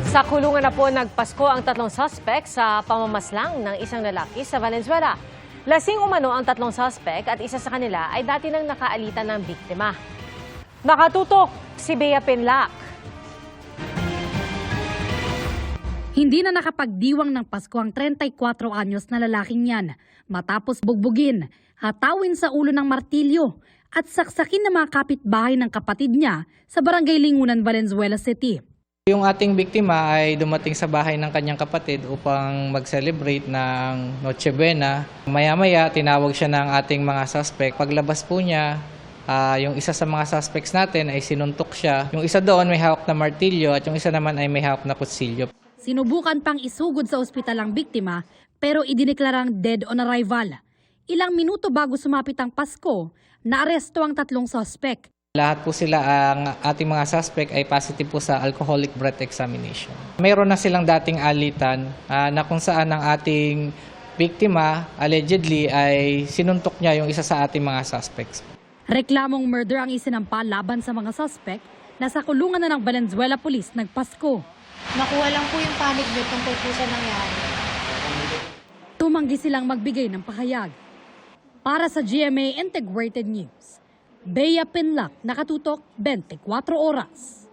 Sa kulungan na po nagpasko ang tatlong suspect sa pamamaslang ng isang lalaki sa Valenzuela. Lasing umano ang tatlong suspect at isa sa kanila ay dati nang nakaalitan ng biktima. Nakatutok si Bea Pinlac. Hindi na nakapagdiwang ng Pasko ang 34 anyos na lalaking yan matapos bugbugin, hatawin sa ulo ng martilyo at saksakin ng mga kapitbahay ng kapatid niya sa Barangay Lingunan, Valenzuela City. Yung ating biktima ay dumating sa bahay ng kanyang kapatid upang mag-celebrate ng Noche Buena. Maya-maya, tinawag siya ng ating mga suspect. Paglabas po niya, yung isa sa mga suspects natin ay sinuntok siya. Yung isa doon may hawak na martilyo at yung isa naman ay may hawak na kutsilyo. Sinubukan pang isugod sa ospital ang biktima pero idineklarang dead on arrival. Ilang minuto bago sumapit ang Pasko, naaresto ang tatlong suspect. Lahat po sila, ang ating mga suspect ay positive po sa alcoholic breath examination. Mayroon na silang dating alitan na kung saan ang ating biktima allegedly ay sinuntok niya yung isa sa ating mga suspects. Reklamong murder ang isinampa laban sa mga suspect na sa kulungan na ng Valenzuela Police nagpasko. Nakuha lang po yung panic bit tungkol po sa nangyari. Tumanggi silang magbigay ng pahayag. Para sa GMA Integrated News, Bea Pinlac, nakatutok 24 oras.